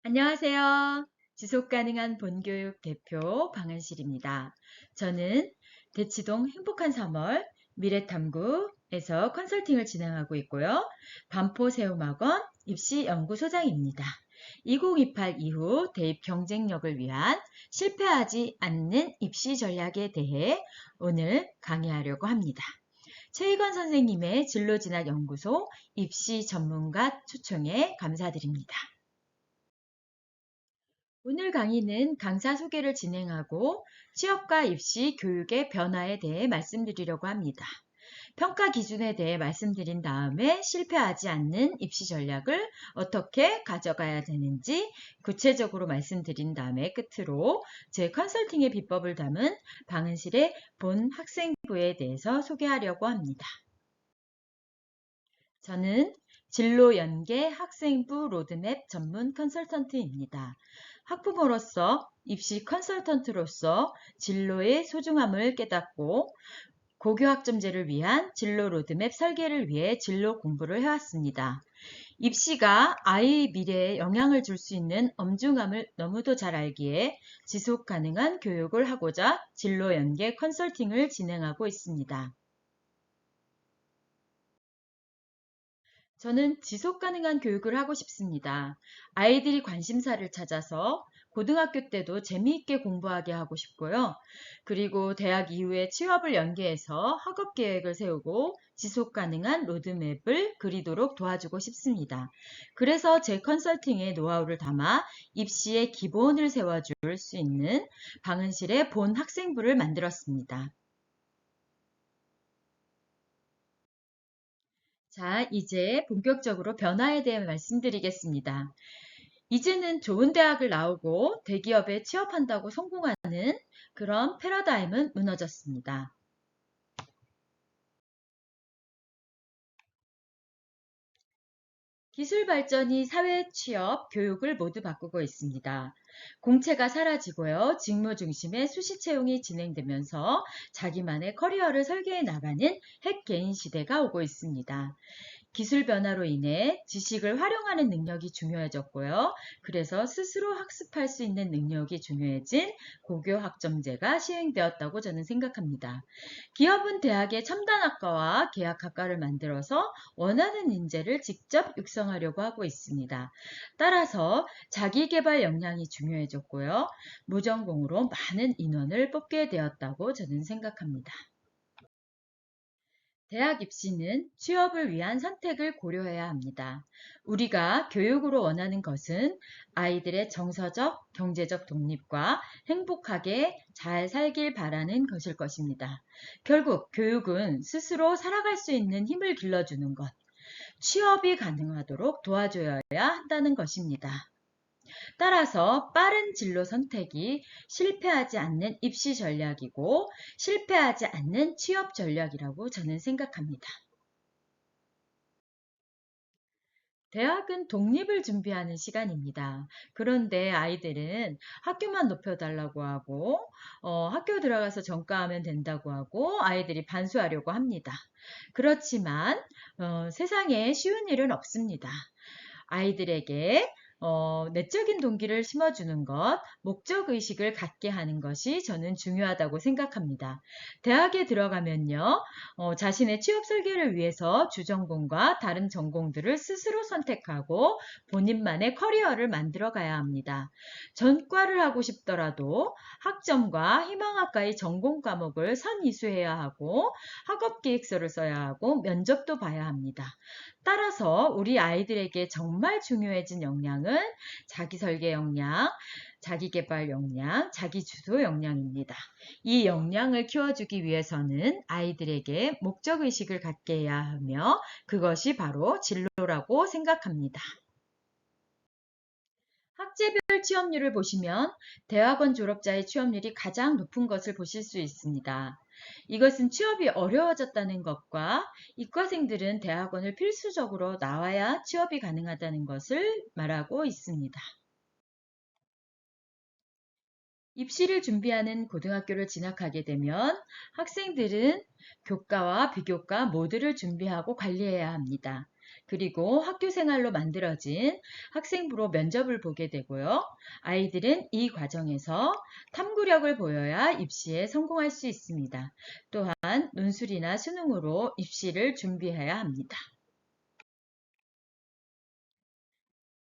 안녕하세요. 지속가능한 본교육 대표 방은실입니다. 저는 대치동 행복한 3월 미래탐구에서 컨설팅을 진행하고 있고요. 반포세움학원 입시연구소장입니다. 2028 이후 대입 경쟁력을 위한 실패하지 않는 입시 전략에 대해 오늘 강의하려고 합니다. 최희건 선생님의 진로진학연구소 입시 전문가 초청에 감사드립니다. 오늘 강의는 강사 소개를 진행하고 취업과 입시 교육의 변화에 대해 말씀드리려고 합니다. 평가 기준에 대해 말씀드린 다음에 실패하지 않는 입시 전략을 어떻게 가져가야 되는지 구체적으로 말씀드린 다음에 끝으로 제 컨설팅의 비법을 담은 방은실의 본 학생부에 대해서 소개하려고 합니다. 저는 진로 연계 학생부 로드맵 전문 컨설턴트입니다. 학부모로서 입시 컨설턴트로서 진로의 소중함을 깨닫고 고교학점제를 위한 진로 로드맵 설계를 위해 진로 공부를 해왔습니다. 입시가 아이의 미래에 영향을 줄 수 있는 엄중함을 너무도 잘 알기에 지속 가능한 교육을 하고자 진로 연계 컨설팅을 진행하고 있습니다. 저는 지속 가능한 교육을 하고 싶습니다. 아이들이 관심사를 찾아서 고등학교 때도 재미있게 공부하게 하고 싶고요. 그리고 대학 이후에 취업을 연계해서 학업 계획을 세우고 지속 가능한 로드맵을 그리도록 도와주고 싶습니다. 그래서 제 컨설팅의 노하우를 담아 입시의 기본을 세워줄 수 있는 방은실의 본 학생부를 만들었습니다. 자, 이제 본격적으로 변화에 대해 말씀드리겠습니다. 이제는 좋은 대학을 나오고 대기업에 취업한다고 성공하는 그런 패러다임은 무너졌습니다. 기술 발전이 사회 취업, 교육을 모두 바꾸고 있습니다. 공채가 사라지고요. 직무 중심의 수시 채용이 진행되면서 자기만의 커리어를 설계해 나가는 핵 개인 시대가 오고 있습니다. 기술 변화로 인해 지식을 활용하는 능력이 중요해졌고요. 그래서 스스로 학습할 수 있는 능력이 중요해진 고교 학점제가 시행되었다고 저는 생각합니다. 기업은 대학의 첨단학과와 계약학과를 만들어서 원하는 인재를 직접 육성하려고 하고 있습니다. 따라서 자기개발 역량이 중요해졌고요. 무전공으로 많은 인원을 뽑게 되었다고 저는 생각합니다. 대학 입시는 취업을 위한 선택을 고려해야 합니다. 우리가 교육으로 원하는 것은 아이들의 정서적, 경제적 독립과 행복하게 잘 살길 바라는 것일 것입니다. 결국 교육은 스스로 살아갈 수 있는 힘을 길러주는 것, 취업이 가능하도록 도와줘야 한다는 것입니다. 따라서 빠른 진로 선택이 실패하지 않는 입시 전략이고 실패하지 않는 취업 전략이라고 저는 생각합니다. 대학은 독립을 준비하는 시간입니다. 그런데 아이들은 학교만 높여달라고 하고 학교 들어가서 전과하면 된다고 하고 아이들이 반수하려고 합니다. 그렇지만 세상에 쉬운 일은 없습니다. 아이들에게 내적인 동기를 심어주는 것, 목적의식을 갖게 하는 것이 저는 중요하다고 생각합니다. 대학에 들어가면요, 자신의 취업 설계를 위해서 주전공과 다른 전공들을 스스로 선택하고 본인만의 커리어를 만들어 가야 합니다. 전과를 하고 싶더라도 학점과 희망학과의 전공 과목을 선이수해야 하고 학업 계획서를 써야 하고 면접도 봐야 합니다. 따라서 우리 아이들에게 정말 중요해진 역량은 자기 설계 역량, 자기 개발 역량, 자기 주도 역량입니다. 이 역량을 키워주기 위해서는 아이들에게 목적의식을 갖게 해야 하며 그것이 바로 진로라고 생각합니다. 학제별 취업률을 보시면 대학원 졸업자의 취업률이 가장 높은 것을 보실 수 있습니다. 이것은 취업이 어려워졌다는 것과 이과생들은 대학원을 필수적으로 나와야 취업이 가능하다는 것을 말하고 있습니다. 입시를 준비하는 고등학교를 진학하게 되면 학생들은 교과와 비교과 모두를 준비하고 관리해야 합니다. 그리고 학교 생활로 만들어진 학생부로 면접을 보게 되고요. 아이들은 이 과정에서 탐구력을 보여야 입시에 성공할 수 있습니다. 또한 논술이나 수능으로 입시를 준비해야 합니다.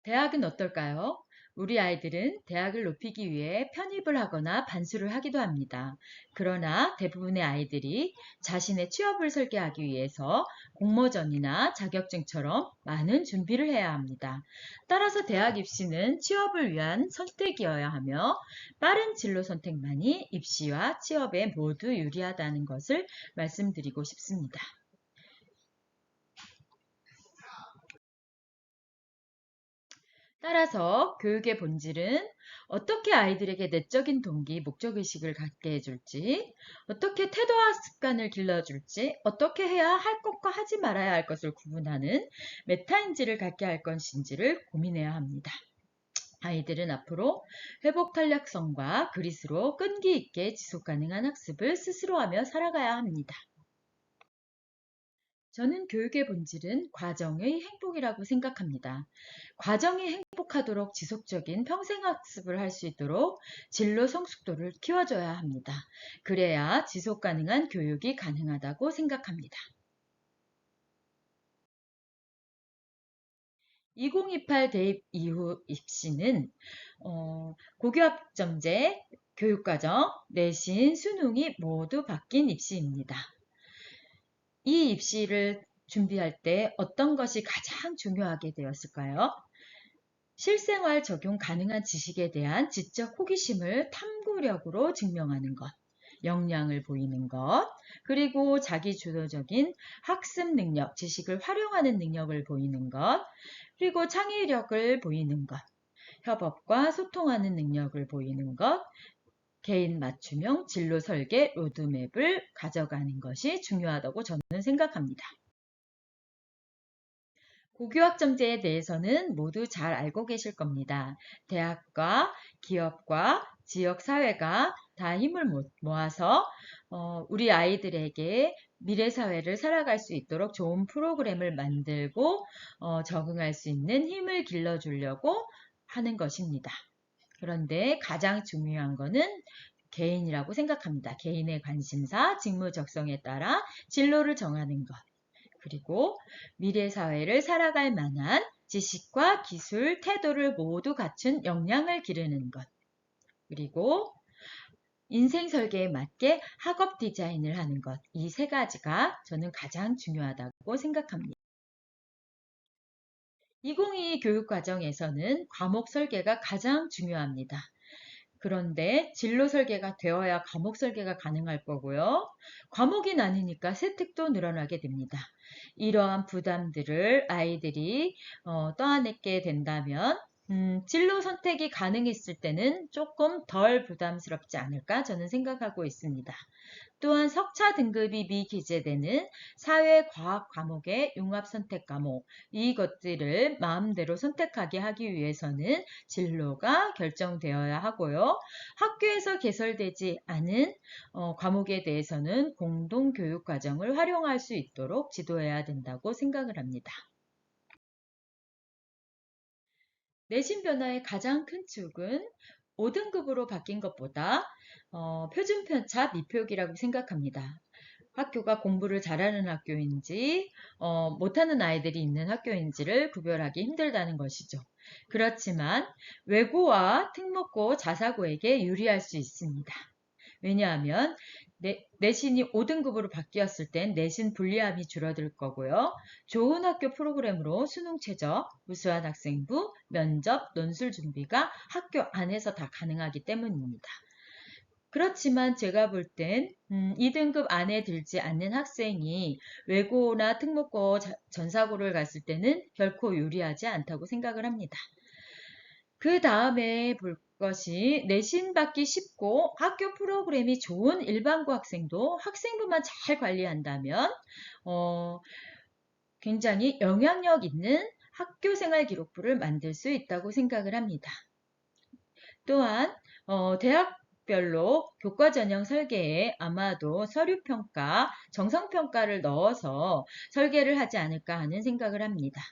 대학은 어떨까요? 우리 아이들은 대학을 높이기 위해 편입을 하거나 반수를 하기도 합니다. 그러나 대부분의 아이들이 자신의 취업을 설계하기 위해서 공모전이나 자격증처럼 많은 준비를 해야 합니다. 따라서 대학 입시는 취업을 위한 선택이어야 하며 빠른 진로 선택만이 입시와 취업에 모두 유리하다는 것을 말씀드리고 싶습니다. 따라서 교육의 본질은 어떻게 아이들에게 내적인 동기, 목적의식을 갖게 해줄지, 어떻게 태도와 습관을 길러줄지, 어떻게 해야 할 것과 하지 말아야 할 것을 구분하는 메타인지를 갖게 할 것인지를 고민해야 합니다. 아이들은 앞으로 회복 탄력성과 그릿으로 끈기 있게 지속 가능한 학습을 스스로 하며 살아가야 합니다. 저는 교육의 본질은 과정의 행복이라고 생각합니다. 과정이 행복하도록 지속적인 평생학습을 할 수 있도록 진로 성숙도를 키워줘야 합니다. 그래야 지속 가능한 교육이 가능하다고 생각합니다. 2028 대입 이후 입시는 고교학점제, 교육과정, 내신, 수능이 모두 바뀐 입시입니다. 이 입시를 준비할 때 어떤 것이 가장 중요하게 되었을까요? 실생활 적용 가능한 지식에 대한 지적 호기심을 탐구력으로 증명하는 것, 역량을 보이는 것, 그리고 자기주도적인 학습 능력, 지식을 활용하는 능력을 보이는 것, 그리고 창의력을 보이는 것, 협업과 소통하는 능력을 보이는 것, 개인 맞춤형 진로 설계 로드맵을 가져가는 것이 중요하다고 저는 생각합니다. 고교학점제에 대해서는 모두 잘 알고 계실 겁니다. 대학과 기업과 지역사회가 다 힘을 모아서 우리 아이들에게 미래 사회를 살아갈 수 있도록 좋은 프로그램을 만들고 적응할 수 있는 힘을 길러주려고 하는 것입니다. 그런데 가장 중요한 것은 개인이라고 생각합니다. 개인의 관심사, 직무 적성에 따라 진로를 정하는 것. 그리고 미래 사회를 살아갈 만한 지식과 기술, 태도를 모두 갖춘 역량을 기르는 것. 그리고 인생 설계에 맞게 학업 디자인을 하는 것. 이 세 가지가 저는 가장 중요하다고 생각합니다. 2022 교육 과정에서는 과목 설계가 가장 중요합니다. 그런데 진로 설계가 되어야 과목 설계가 가능할 거고요. 과목이 나뉘니까 세특도 늘어나게 됩니다. 이러한 부담들을 아이들이 떠안게 된다면 진로 선택이 가능했을 때는 조금 덜 부담스럽지 않을까 저는 생각하고 있습니다. 또한 석차 등급이 미기재되는 사회과학 과목의 융합 선택 과목, 이것들을 마음대로 선택하게 하기 위해서는 진로가 결정되어야 하고요. 학교에서 개설되지 않은 과목에 대해서는 공동교육 과정을 활용할 수 있도록 지도해야 된다고 생각을 합니다. 내신 변화의 가장 큰 축은 5등급으로 바뀐 것보다 표준 편차 미표기라고 생각합니다. 학교가 공부를 잘하는 학교인지 못하는 아이들이 있는 학교인지를 구별하기 힘들다는 것이죠. 그렇지만 외고와 특목고 자사고에게 유리할 수 있습니다. 왜냐하면 내신이 5등급으로 바뀌었을 땐 내신 불리함이 줄어들 거고요. 좋은 학교 프로그램으로 수능 최저, 우수한 학생부, 면접, 논술 준비가 학교 안에서 다 가능하기 때문입니다. 그렇지만 제가 볼 땐 2등급 안에 들지 않는 학생이 외고나 특목고 전사고를 갔을 때는 결코 유리하지 않다고 생각을 합니다. 그 다음에 볼 것이 내신 받기 쉽고 학교 프로그램이 좋은 일반고 학생도 학생부만 잘 관리한다면 굉장히 영향력 있는 학교생활 기록부를 만들 수 있다고 생각을 합니다. 또한 대학 대학별로 교과 전형 설계에 아마도 서류평가, 정성평가를 넣어서 설계를 하지 않을까 하는 생각을 합니다.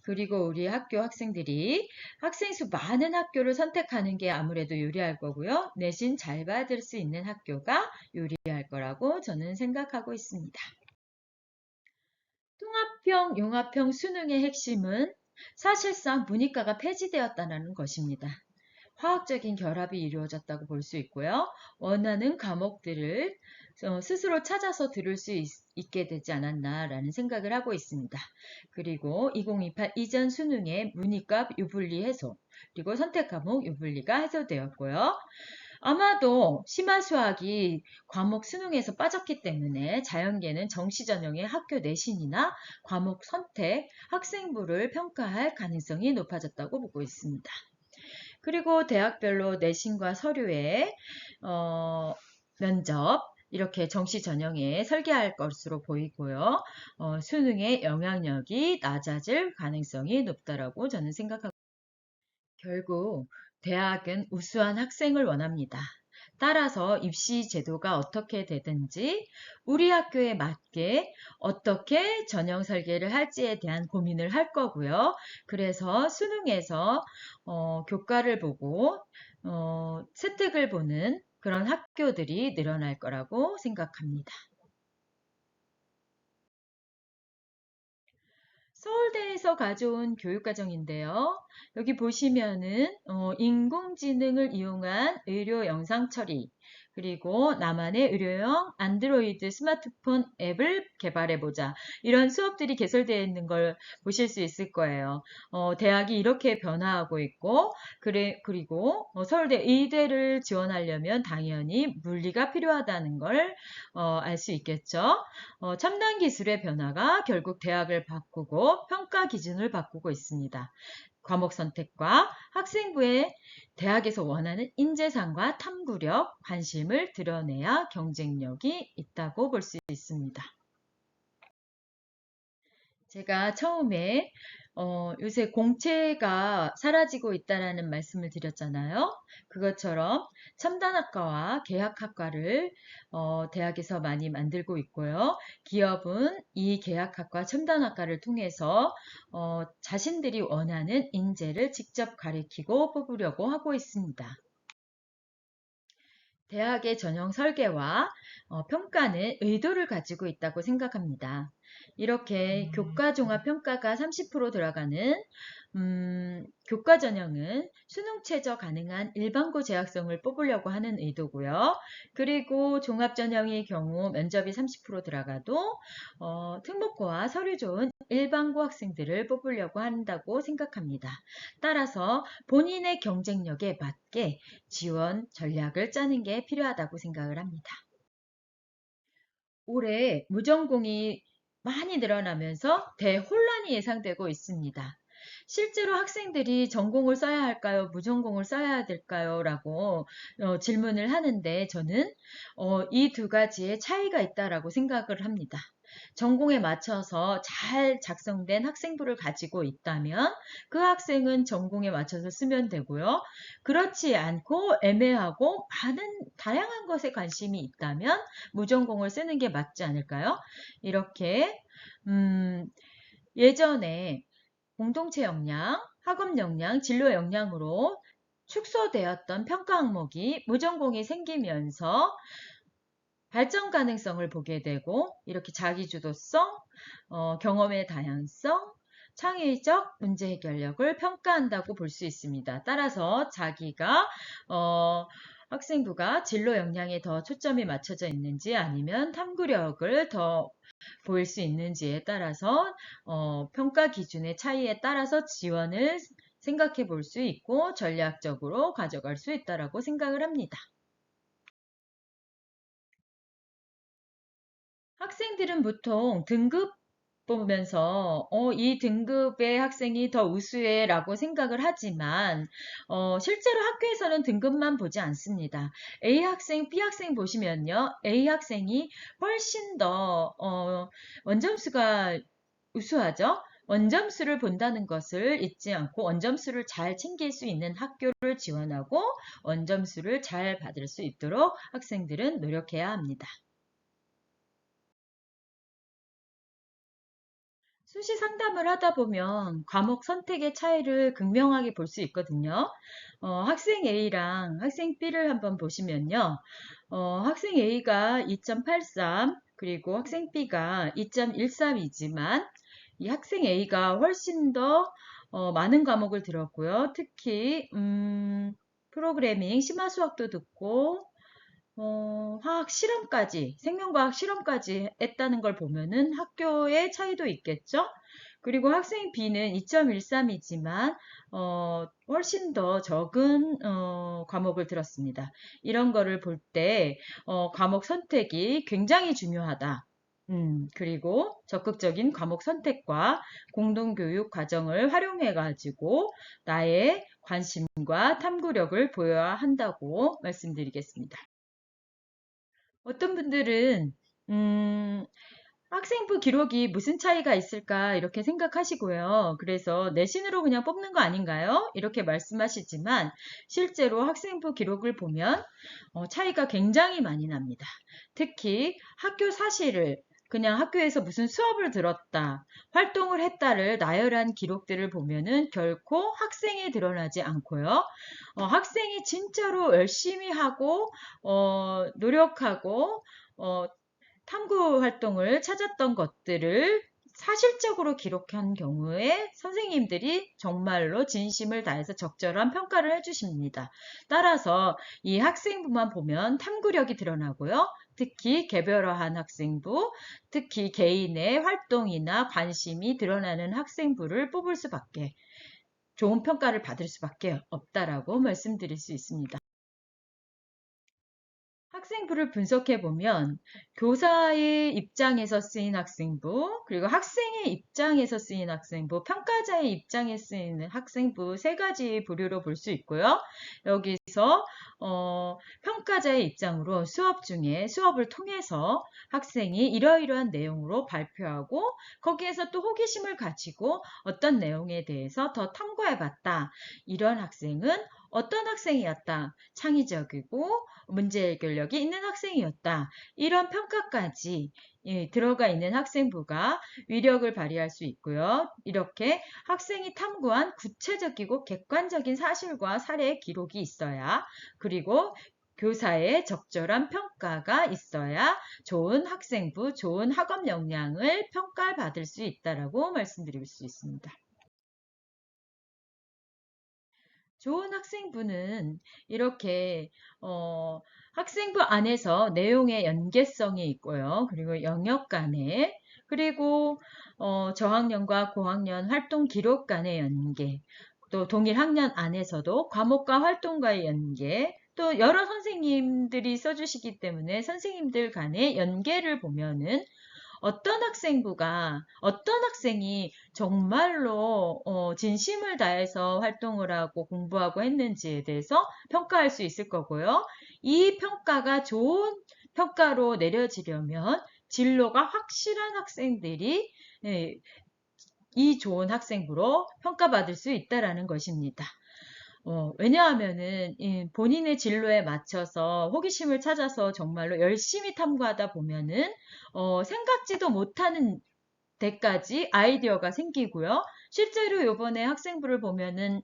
그리고 우리 학교 학생들이 학생 수 많은 학교를 선택하는 게 아무래도 유리할 거고요. 내신 잘 받을 수 있는 학교가 유리할 거라고 저는 생각하고 있습니다. 통합형, 융합형 수능의 핵심은 사실상 문이과가 폐지되었다는 것입니다. 화학적인 결합이 이루어졌다고 볼 수 있고요. 원하는 과목들을 스스로 찾아서 들을 수 있게 되지 않았나라는 생각을 하고 있습니다. 그리고 2028 이전 수능의 문이과 유불리 해소, 그리고 선택 과목 유불리가 해소되었고요. 아마도 심화수학이 과목 수능에서 빠졌기 때문에 자연계는 정시 전형의 학교 내신이나 과목 선택, 학생부를 평가할 가능성이 높아졌다고 보고 있습니다. 그리고 대학별로 내신과 서류에 면접 이렇게 정시 전형에 설계할 것으로 보이고요. 수능의 영향력이 낮아질 가능성이 높다라고 저는 생각하고 결국 대학은 우수한 학생을 원합니다. 따라서 입시 제도가 어떻게 되든지 우리 학교에 맞게 어떻게 전형 설계를 할지에 대한 고민을 할 거고요. 그래서 수능에서 교과를 보고 채택을 보는 그런 학교들이 늘어날 거라고 생각합니다. 서울대에서 가져온 교육과정인데요. 여기 보시면은 인공지능을 이용한 의료 영상 처리, 그리고 나만의 의료용 안드로이드 스마트폰 앱을 개발해보자. 이런 수업들이 개설되어 있는 걸 보실 수 있을 거예요. 대학이 이렇게 변화하고 있고, 그리고 서울대 의대를 지원하려면 당연히 물리가 필요하다는 걸 알 수 있겠죠. 첨단 기술의 변화가 결국 대학을 바꾸고 평가 기준을 바꾸고 있습니다. 과목 선택과 학생부의 대학에서 원하는 인재상과 탐구력, 관심을 드러내야 경쟁력이 있다고 볼 수 있습니다. 제가 처음에 요새 공채가 사라지고 있다라는 말씀을 드렸잖아요. 그것처럼 첨단학과와 계약학과를 대학에서 많이 만들고 있고요. 기업은 이 계약학과 첨단학과를 통해서 자신들이 원하는 인재를 직접 가리키고 뽑으려고 하고 있습니다. 대학의 전형 설계와 평가는 의도를 가지고 있다고 생각합니다. 이렇게 교과 종합 평가가 30% 들어가는 교과 전형은 수능 최저 가능한 일반고 재학생을 뽑으려고 하는 의도고요. 그리고 종합 전형의 경우 면접이 30% 들어가도 특목고와 서류 좋은 일반고 학생들을 뽑으려고 한다고 생각합니다. 따라서 본인의 경쟁력에 맞게 지원 전략을 짜는 게 필요하다고 생각을 합니다. 올해 무전공이 많이 늘어나면서 대혼란이 예상되고 있습니다. 실제로 학생들이 전공을 써야 할까요? 무전공을 써야 될까요? 라고 질문을 하는데 저는 이 두 가지의 차이가 있다라고 생각을 합니다. 전공에 맞춰서 잘 작성된 학생부를 가지고 있다면 그 학생은 전공에 맞춰서 쓰면 되고요. 그렇지 않고 애매하고 많은 다양한 것에 관심이 있다면 무전공을 쓰는 게 맞지 않을까요? 이렇게 예전에 공동체 역량, 학업 역량, 진로 역량으로 축소되었던 평가 항목이 무전공이 생기면서 발전 가능성을 보게 되고 이렇게 자기주도성, 경험의 다양성, 창의적 문제 해결력을 평가한다고 볼 수 있습니다. 따라서 자기가 학생부가 진로 역량에 더 초점이 맞춰져 있는지 아니면 탐구력을 더 보일 수 있는지에 따라서 평가 기준의 차이에 따라서 지원을 생각해 볼 수 있고 전략적으로 가져갈 수 있다고 생각을 합니다. 학생들은 보통 등급 보면서 이 등급의 학생이 더 우수해라고 생각을 하지만 실제로 학교에서는 등급만 보지 않습니다. A 학생, B 학생 보시면요. A 학생이 훨씬 더 원점수가 우수하죠. 원점수를 본다는 것을 잊지 않고 원점수를 잘 챙길 수 있는 학교를 지원하고 원점수를 잘 받을 수 있도록 학생들은 노력해야 합니다. 수시 상담을 하다 보면 과목 선택의 차이를 극명하게 볼 수 있거든요. 학생 A랑 학생 B를 한번 보시면요. 학생 A가 2.83, 그리고 학생 B가 2.13이지만 이 학생 A가 훨씬 더 많은 과목을 들었고요. 특히 프로그래밍, 심화수학도 듣고 화학 실험까지, 생명과학 실험까지 했다는 걸 보면은 학교의 차이도 있겠죠? 그리고 학생 B는 2.13이지만, 훨씬 더 적은, 과목을 들었습니다. 이런 거를 볼 때, 과목 선택이 굉장히 중요하다. 그리고 적극적인 과목 선택과 공동교육 과정을 활용해가지고 나의 관심과 탐구력을 보여야 한다고 말씀드리겠습니다. 어떤 분들은 학생부 기록이 무슨 차이가 있을까 이렇게 생각하시고요. 그래서 내신으로 그냥 뽑는 거 아닌가요? 이렇게 말씀하시지만 실제로 학생부 기록을 보면 차이가 굉장히 많이 납니다. 특히 학교 사실을 그냥 학교에서 무슨 수업을 들었다, 활동을 했다를 나열한 기록들을 보면은 결코 학생이 드러나지 않고요. 학생이 진짜로 열심히 하고 노력하고 어, 탐구 활동을 찾았던 것들을 사실적으로 기록한 경우에 선생님들이 정말로 진심을 다해서 적절한 평가를 해주십니다. 따라서 이 학생부만 보면 탐구력이 드러나고요. 특히 개별화한 학생부, 특히 개인의 활동이나 관심이 드러나는 학생부를 뽑을 수밖에, 좋은 평가를 받을 수밖에 없다라고 말씀드릴 수 있습니다. 학생부를 분석해 보면 교사의 입장에서 쓰인 학생부, 그리고 학생의 입장에서 쓰인 학생부, 평가자의 입장에 쓰이는 학생부 세 가지 부류로 볼 수 있고요. 여기서 평가자의 입장으로 수업 중에 수업을 통해서 학생이 이러이러한 내용으로 발표하고 거기에서 또 호기심을 가지고 어떤 내용에 대해서 더 탐구해 봤다. 이런 학생은 어떤 학생이었다. 창의적이고 문제 해결력이 있는 학생이었다. 이런 평가까지 들어가 있는 학생부가 위력을 발휘할 수 있고요. 이렇게 학생이 탐구한 구체적이고 객관적인 사실과 사례의 기록이 있어야, 그리고 교사의 적절한 평가가 있어야 좋은 학생부, 좋은 학업 역량을 평가받을 수 있다라고 말씀드릴 수 있습니다. 좋은 학생부는 이렇게 학생부 안에서 내용의 연계성이 있고요. 그리고 영역 간에, 그리고 저학년과 고학년 활동 기록 간의 연계, 또 동일 학년 안에서도 과목과 활동과의 연계, 또 여러 선생님들이 써주시기 때문에 선생님들 간의 연계를 보면은 어떤 학생이 정말로 진심을 다해서 활동을 하고 공부하고 했는지에 대해서 평가할 수 있을 거고요. 이 평가가 좋은 평가로 내려지려면 진로가 확실한 학생들이 예, 이 좋은 학생부로 평가받을 수 있다라는 것입니다. 왜냐하면은 본인의 진로에 맞춰서 호기심을 찾아서 정말로 열심히 탐구하다 보면은 생각지도 못하는 데까지 아이디어가 생기고요. 실제로 요번에 학생부를 보면은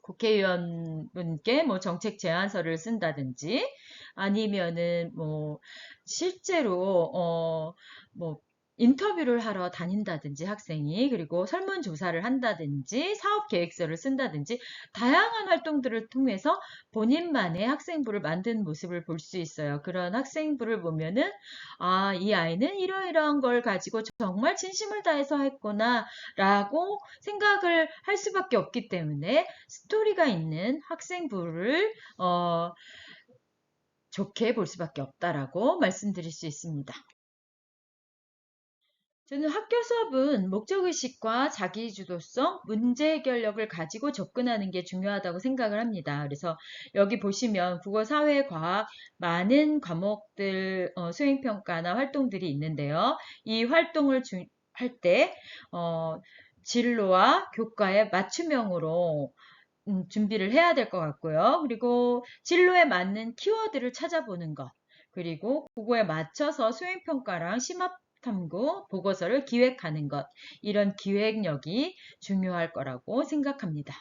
국회의원분께 뭐 정책 제안서를 쓴다든지 아니면은 뭐 실제로 뭐 인터뷰를 하러 다닌다든지 학생이, 그리고 설문조사를 한다든지 사업 계획서를 쓴다든지 다양한 활동들을 통해서 본인만의 학생부를 만든 모습을 볼 수 있어요. 그런 학생부를 보면은 이 아이는 이러이러한 걸 가지고 정말 진심을 다해서 했구나 라고 생각을 할 수밖에 없기 때문에 스토리가 있는 학생부를 좋게 볼 수밖에 없다라고 말씀드릴 수 있습니다. 저는 학교 수업은 목적의식과 자기주도성, 문제 해결력을 가지고 접근하는 게 중요하다고 생각을 합니다. 그래서 여기 보시면 국어, 사회, 과학 많은 과목들 수행평가나 활동들이 있는데요. 이 활동을 할 때 진로와 교과에 맞춤형으로 준비를 해야 될 것 같고요. 그리고 진로에 맞는 키워드를 찾아보는 것, 그리고 그거에 맞춰서 수행평가랑 심화탐구 보고서를 기획하는 것, 이런 기획력이 중요할 거라고 생각합니다.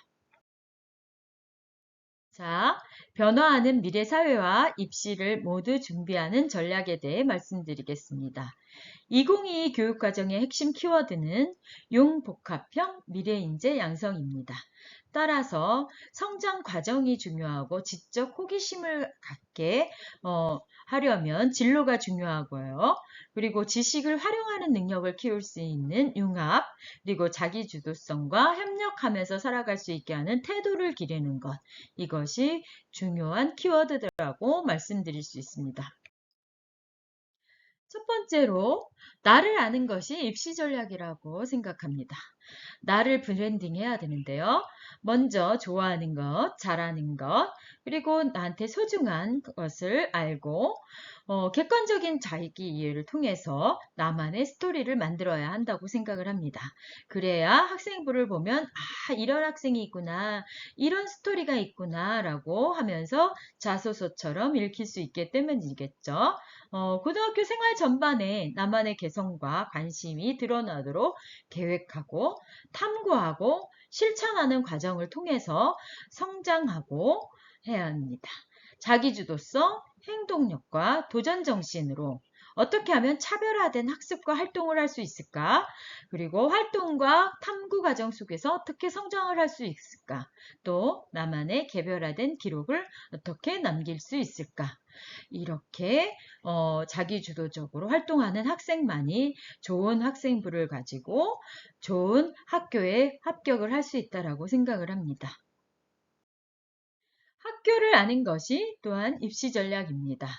자, 변화하는 미래 사회와 입시를 모두 준비하는 전략에 대해 말씀드리겠습니다. 2022 교육과정의 핵심 키워드는 융복합형 미래인재 양성입니다. 따라서 성장 과정이 중요하고 지적 호기심을 갖게 하려면 진로가 중요하고요. 그리고 지식을 활용하는 능력을 키울 수 있는 융합, 그리고 자기주도성과 협력하면서 살아갈 수 있게 하는 태도를 기르는 것, 이것이 중요한 키워드라고 말씀드릴 수 있습니다. 첫 번째로 나를 아는 것이 입시 전략이라고 생각합니다. 나를 브랜딩해야 되는데요. 먼저 좋아하는 것, 잘하는 것, 그리고 나한테 소중한 것을 알고 객관적인 자기 이해를 통해서 나만의 스토리를 만들어야 한다고 생각을 합니다. 그래야 학생부를 보면 이런 학생이 있구나, 이런 스토리가 있구나 라고 하면서 자소서처럼 읽힐 수 있기 때문이겠죠. 고등학교 생활 전반에 나만의 개성과 관심이 드러나도록 계획하고 탐구하고 실천하는 과정을 통해서 성장하고 해야 합니다. 자기주도성, 행동력과 도전 정신으로 어떻게 하면 차별화된 학습과 활동을 할 수 있을까? 그리고 활동과 탐구 과정 속에서 어떻게 성장을 할 수 있을까? 또 나만의 개별화된 기록을 어떻게 남길 수 있을까? 이렇게 자기주도적으로 활동하는 학생만이 좋은 학생부를 가지고 좋은 학교에 합격을 할 수 있다고 생각을 합니다. 학교를 아는 것이 또한 입시 전략입니다.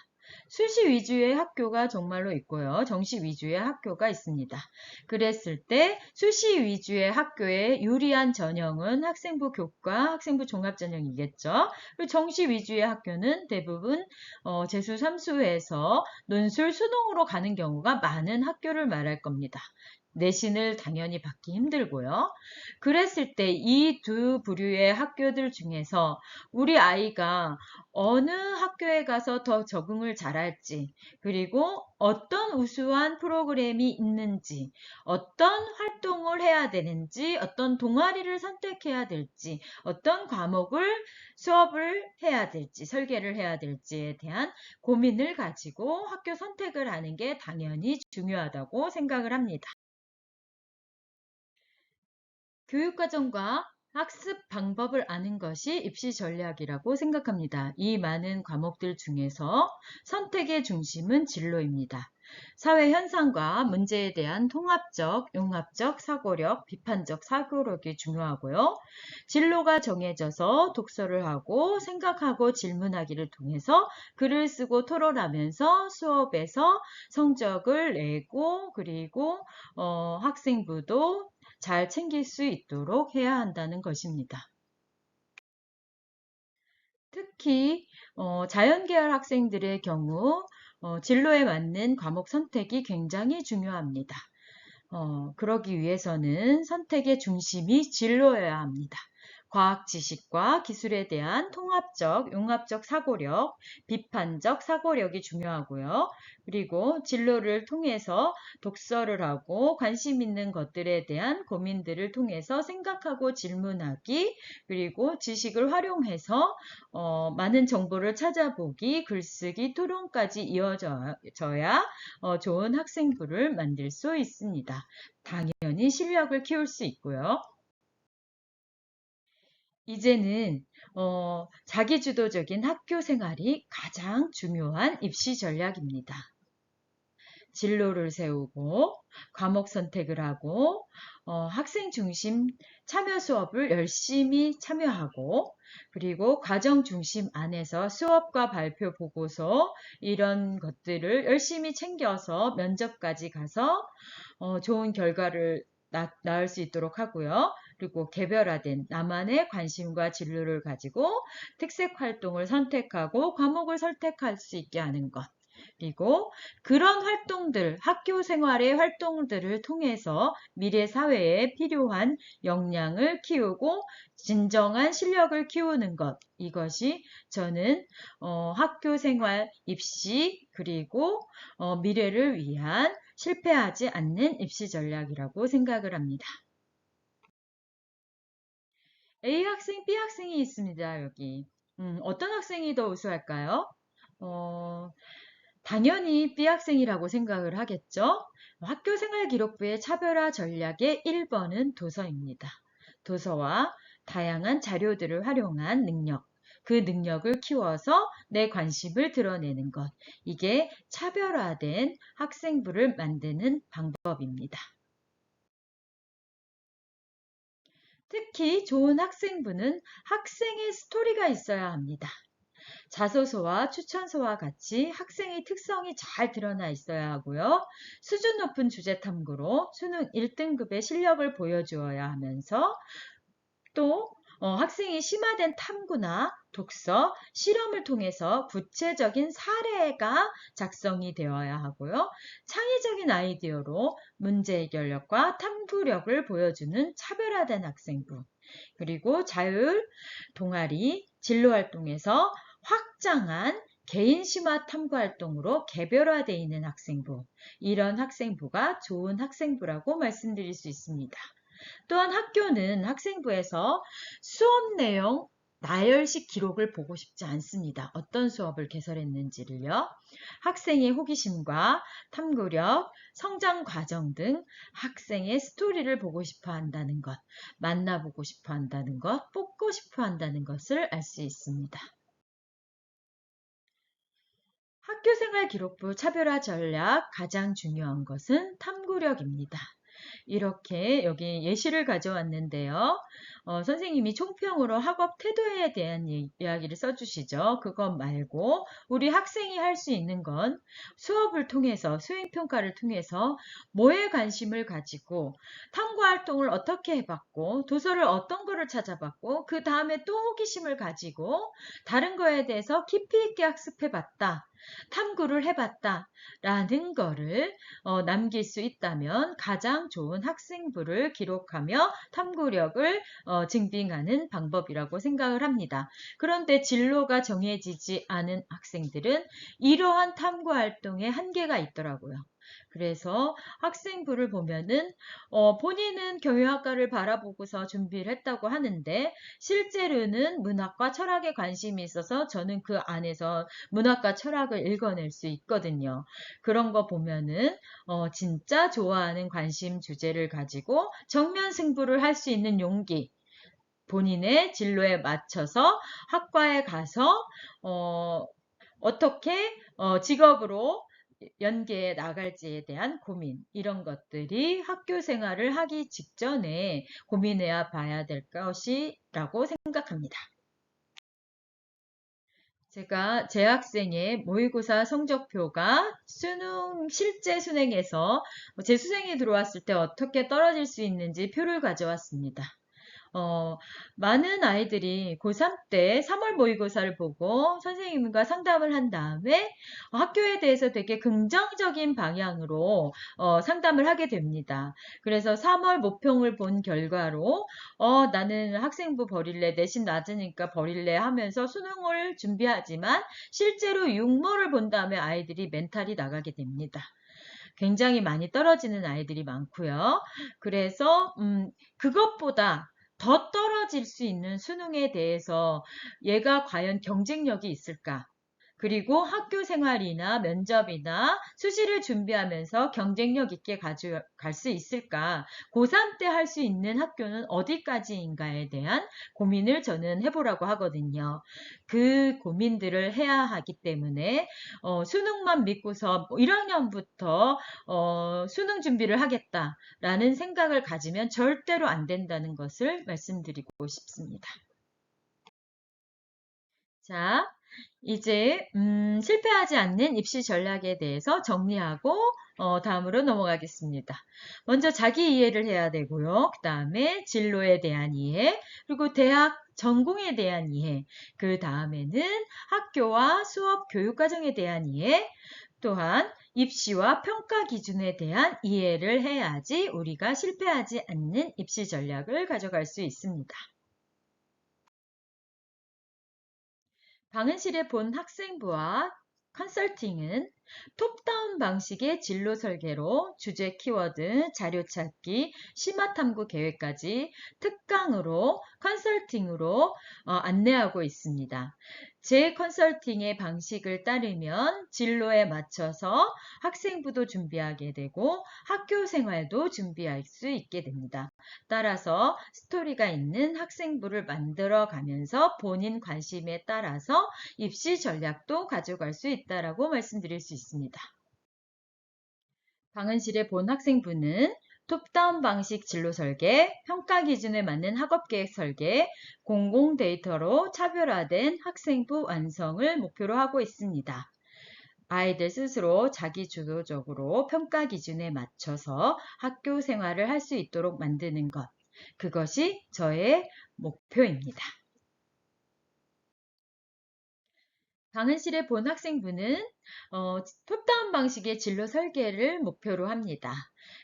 수시 위주의 학교가 정말로 있고요. 정시 위주의 학교가 있습니다. 그랬을 때 수시 위주의 학교에 유리한 전형은 학생부 교과, 학생부 종합전형이겠죠. 그리고 정시 위주의 학교는 대부분 재수 3수에서 논술 수능으로 가는 경우가 많은 학교를 말할 겁니다. 내신을 당연히 받기 힘들고요. 그랬을 때 이 두 부류의 학교들 중에서 우리 아이가 어느 학교에 가서 더 적응을 잘할지, 그리고 어떤 우수한 프로그램이 있는지, 어떤 활동을 해야 되는지, 어떤 동아리를 선택해야 될지, 어떤 과목을 수업을 해야 될지, 설계를 해야 될지에 대한 고민을 가지고 학교 선택을 하는 게 당연히 중요하다고 생각을 합니다. 교육과정과 학습 방법을 아는 것이 입시 전략이라고 생각합니다. 이 많은 과목들 중에서 선택의 중심은 진로입니다. 사회 현상과 문제에 대한 통합적, 융합적 사고력, 비판적 사고력이 중요하고요. 진로가 정해져서 독서를 하고 생각하고 질문하기를 통해서 글을 쓰고 토론하면서 수업에서 성적을 내고 그리고 학생부도 잘 챙길 수 있도록 해야 한다는 것입니다. 특히 자연계열 학생들의 경우 진로에 맞는 과목 선택이 굉장히 중요합니다. 그러기 위해서는 선택의 중심이 진로여야 합니다. 과학 지식과 기술에 대한 통합적, 융합적 사고력, 비판적 사고력이 중요하고요. 그리고 진로를 통해서 독서를 하고 관심 있는 것들에 대한 고민들을 통해서 생각하고 질문하기, 그리고 지식을 활용해서 많은 정보를 찾아보기, 글쓰기, 토론까지 이어져야 좋은 학생부를 만들 수 있습니다. 당연히 실력을 키울 수 있고요. 이제는 자기주도적인 학교 생활이 가장 중요한 입시 전략입니다. 진로를 세우고 과목 선택을 하고 학생 중심 참여 수업을 열심히 참여하고 그리고 과정 중심 안에서 수업과 발표 보고서 이런 것들을 열심히 챙겨서 면접까지 가서 좋은 결과를 낳을 수 있도록 하고요. 그리고 개별화된 나만의 관심과 진로를 가지고 특색 활동을 선택하고 과목을 선택할 수 있게 하는 것. 그리고 그런 활동들, 학교 생활의 활동들을 통해서 미래 사회에 필요한 역량을 키우고 진정한 실력을 키우는 것. 이것이 저는 학교 생활, 입시, 그리고 미래를 위한 실패하지 않는 입시 전략이라고 생각을 합니다. A 학생, B 학생이 있습니다, 여기. 어떤 학생이 더 우수할까요? 어, 당연히 B 학생이라고 생각을 하겠죠. 학교 생활 기록부의 차별화 전략의 1번은 도서입니다. 도서와 다양한 자료들을 활용한 능력, 그 능력을 키워서 내 관심을 드러내는 것. 이게 차별화된 학생부를 만드는 방법입니다. 특히 좋은 학생부는 학생의 스토리가 있어야 합니다. 자소서와 추천서와 같이 학생의 특성이 잘 드러나 있어야 하고요. 수준 높은 주제 탐구로 수능 1등급의 실력을 보여주어야 하면서 또 학생이 심화된 탐구나 독서, 실험을 통해서 구체적인 사례가 작성이 되어야 하고요. 창의적인 아이디어로 문제 해결력과 탐구력을 보여주는 차별화된 학생부. 그리고 자율, 동아리, 진로 활동에서 확장한 개인 심화 탐구 활동으로 개별화되어 있는 학생부. 이런 학생부가 좋은 학생부라고 말씀드릴 수 있습니다. 또한 학교는 학생부에서 수업 내용 나열식 기록을 보고 싶지 않습니다. 어떤 수업을 개설했는지를요. 학생의 호기심과 탐구력, 성장 과정 등 학생의 스토리를 보고 싶어 한다는 것, 만나보고 싶어 한다는 것, 뽑고 싶어 한다는 것을 알 수 있습니다. 학교생활 기록부 차별화 전략 가장 중요한 것은 탐구력입니다. 이렇게 여기 예시를 가져왔는데요. 선생님이 총평으로 학업 태도에 대한 이야기를 써주시죠. 그것 말고 우리 학생이 할 수 있는 건 수업을 통해서 수행평가를 통해서 뭐에 관심을 가지고 탐구 활동을 어떻게 해봤고 도서를 어떤 거를 찾아봤고 그 다음에 또 호기심을 가지고 다른 거에 대해서 깊이 있게 학습해봤다. 탐구를 해봤다. 라는 거를 남길 수 있다면 가장 좋은 학생부를 기록하며 탐구력을 증빙하는 방법이라고 생각을 합니다. 그런데 진로가 정해지지 않은 학생들은 이러한 탐구 활동에 한계가 있더라고요. 그래서 학생부를 보면은 본인은 경영학과를 바라보고서 준비를 했다고 하는데 실제로는 문학과 철학에 관심이 있어서 저는 그 안에서 문학과 철학을 읽어낼 수 있거든요. 그런 거 보면은 진짜 좋아하는 관심 주제를 가지고 정면 승부를 할 수 있는 용기, 본인의 진로에 맞춰서 학과에 가서 어떻게 직업으로 연계해 나갈지에 대한 고민, 이런 것들이 학교 생활을 하기 직전에 고민해야 봐야 될 것이라고 생각합니다. 제가 제 학생의 모의고사 성적표가 실제 수능에서 재수생이 들어왔을 때 어떻게 떨어질 수 있는지 표를 가져왔습니다. 많은 아이들이 고3 때 3월 모의고사를 보고 선생님과 상담을 한 다음에 학교에 대해서 되게 긍정적인 방향으로 상담을 하게 됩니다. 그래서 3월 모평을 본 결과로 나는 학생부 버릴래, 내신 낮으니까 버릴래 하면서 수능을 준비하지만 실제로 육모를 본 다음에 아이들이 멘탈이 나가게 됩니다. 굉장히 많이 떨어지는 아이들이 많고요. 그래서 그것보다 더 떨어질 수 있는 수능에 대해서 얘가 과연 경쟁력이 있을까? 그리고 학교 생활이나 면접이나 수시를 준비하면서 경쟁력 있게 가져갈 수 있을까? 고3 때 할 수 있는 학교는 어디까지인가에 대한 고민을 저는 해보라고 하거든요. 그 고민들을 해야 하기 때문에 수능만 믿고서 1학년부터 수능 준비를 하겠다라는 생각을 가지면 절대로 안 된다는 것을 말씀드리고 싶습니다. 자, 이제 실패하지 않는 입시 전략에 대해서 정리하고 다음으로 넘어가겠습니다. 먼저 자기 이해를 해야 되고요. 그 다음에 진로에 대한 이해, 그리고 대학 전공에 대한 이해, 그 다음에는 학교와 수업 교육 과정에 대한 이해, 또한 입시와 평가 기준에 대한 이해를 해야지 우리가 실패하지 않는 입시 전략을 가져갈 수 있습니다. 방은실에 본 학생부와 컨설팅은 톱다운 방식의 진로 설계로 주제 키워드, 자료 찾기, 심화 탐구 계획까지 특강으로 컨설팅으로 안내하고 있습니다. 제 컨설팅의 방식을 따르면 진로에 맞춰서 학생부도 준비하게 되고 학교 생활도 준비할 수 있게 됩니다. 따라서 스토리가 있는 학생부를 만들어 가면서 본인 관심에 따라서 입시 전략도 가져갈 수 있다라고 말씀드릴 수 있습니다. 방은실의 본 학생부는 톱다운 방식 진로 설계, 평가 기준에 맞는 학업 계획 설계, 공공 데이터로 차별화된 학생부 완성을 목표로 하고 있습니다. 아이들 스스로 자기 주도적으로 평가 기준에 맞춰서 학교 생활을 할 수 있도록 만드는 것. 그것이 저의 목표입니다. 방은실의 본 학생부는 톱다운 방식의 진로 설계를 목표로 합니다.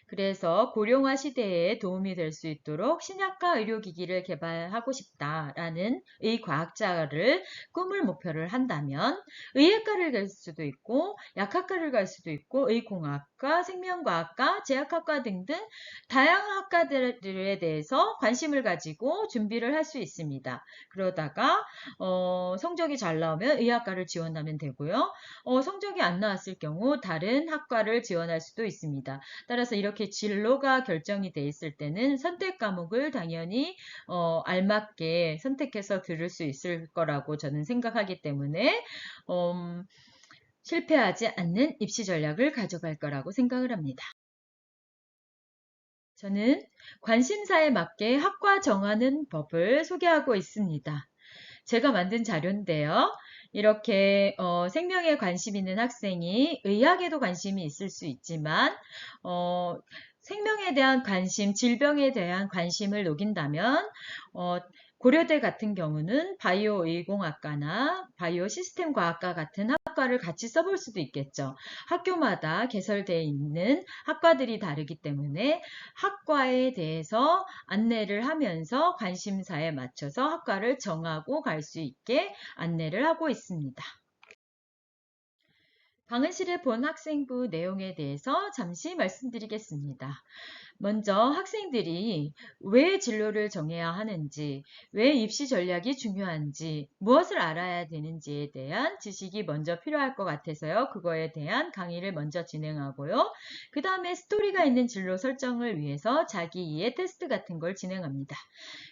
그래서 고령화 시대에 도움이 될 수 있도록 신약과 의료기기를 개발하고 싶다라는 의과학자를 꿈을 목표를 한다면 의예과를 갈 수도 있고 약학과를 갈 수도 있고 의공학과, 생명과학과, 제약학과 등등 다양한 학과들에 대해서 관심을 가지고 준비를 할 수 있습니다. 그러다가 성적이 잘 나오면 의학과를 지원하면 되고요. 성적이 안 나왔을 경우 다른 학과를 지원할 수도 있습니다. 따라서 이렇게 진로가 결정이 돼 있을 때는 선택 과목을 당연히 알맞게 선택해서 들을 수 있을 거라고 저는 생각하기 때문에 실패하지 않는 입시 전략을 가져갈 거라고 생각을 합니다. 저는 관심사에 맞게 학과 정하는 법을 소개하고 있습니다. 제가 만든 자료인데요. 이렇게 생명에 관심 있는 학생이 의학에도 관심이 있을 수 있지만 생명에 대한 관심, 질병에 대한 관심을 녹인다면 고려대 같은 경우는 바이오 의공학과나 바이오 시스템 과학과 같은 학과를 같이 써볼 수도 있겠죠. 학교마다 개설되어 있는 학과들이 다르기 때문에 학과에 대해서 안내를 하면서 관심사에 맞춰서 학과를 정하고 갈 수 있게 안내를 하고 있습니다. 방은실에 본 학생부 내용에 대해서 잠시 말씀드리겠습니다. 먼저 학생들이 왜 진로를 정해야 하는지, 왜 입시 전략이 중요한지, 무엇을 알아야 되는지에 대한 지식이 먼저 필요할 것 같아서요. 그거에 대한 강의를 먼저 진행하고요. 그 다음에 스토리가 있는 진로 설정을 위해서 자기 이해 테스트 같은 걸 진행합니다.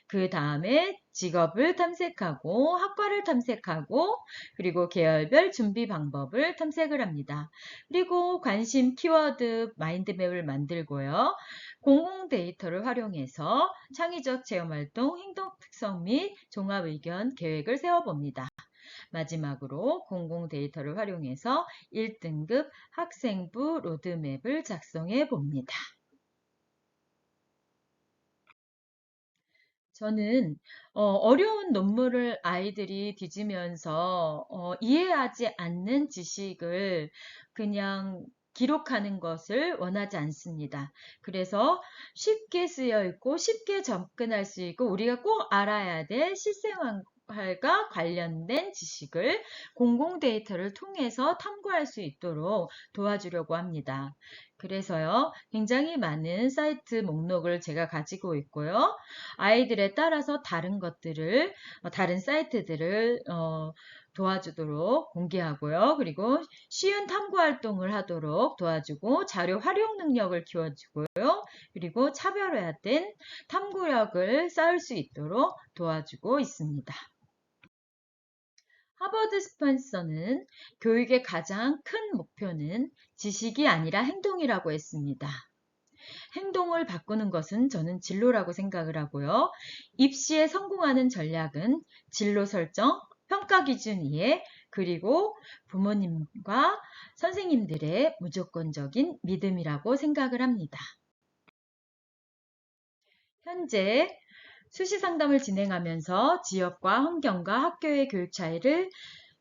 그 다음에 직업을 탐색하고 학과를 탐색하고 그리고 계열별 준비 방법을 탐색을 합니다. 그리고 관심 키워드 마인드맵을 만들고요. 공공 데이터를 활용해서 창의적 체험활동, 행동 특성 및 종합 의견 계획을 세워봅니다. 마지막으로 공공 데이터를 활용해서 1등급 학생부 로드맵을 작성해 봅니다. 저는 어려운 논문을 아이들이 뒤지면서 이해하지 않는 지식을 그냥 기록하는 것을 원하지 않습니다. 그래서 쉽게 쓰여 있고 쉽게 접근할 수 있고 우리가 꼭 알아야 될 실생활과 관련된 지식을 공공 데이터를 통해서 탐구할 수 있도록 도와주려고 합니다. 그래서요, 굉장히 많은 사이트 목록을 제가 가지고 있고요. 아이들에 따라서 다른 것들을, 다른 사이트들을 도와주도록 공개하고요. 그리고 쉬운 탐구 활동을 하도록 도와주고 자료 활용 능력을 키워주고요. 그리고 차별화된 탐구력을 쌓을 수 있도록 도와주고 있습니다. 하버드 스펜서는 교육의 가장 큰 목표는 지식이 아니라 행동이라고 했습니다. 행동을 바꾸는 것은 저는 진로라고 생각을 하고요. 입시에 성공하는 전략은 진로 설정, 평가 기준 이해, 그리고 부모님과 선생님들의 무조건적인 믿음이라고 생각을 합니다. 현재 수시 상담을 진행하면서 지역과 환경과 학교의 교육 차이를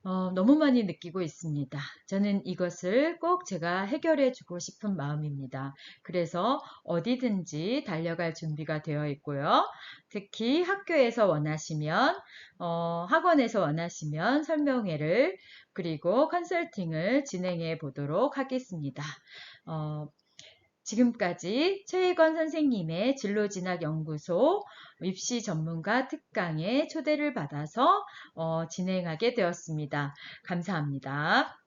너무 많이 느끼고 있습니다. 저는 이것을 꼭 제가 해결해 주고 싶은 마음입니다. 그래서 어디든지 달려갈 준비가 되어 있고요. 특히 학교에서 원하시면, 학원에서 원하시면 설명회를 그리고 컨설팅을 진행해 보도록 하겠습니다. 어, 지금까지 최혜건 선생님의 진로진학연구소 입시 전문가 특강에 초대를 받아서 진행하게 되었습니다. 감사합니다.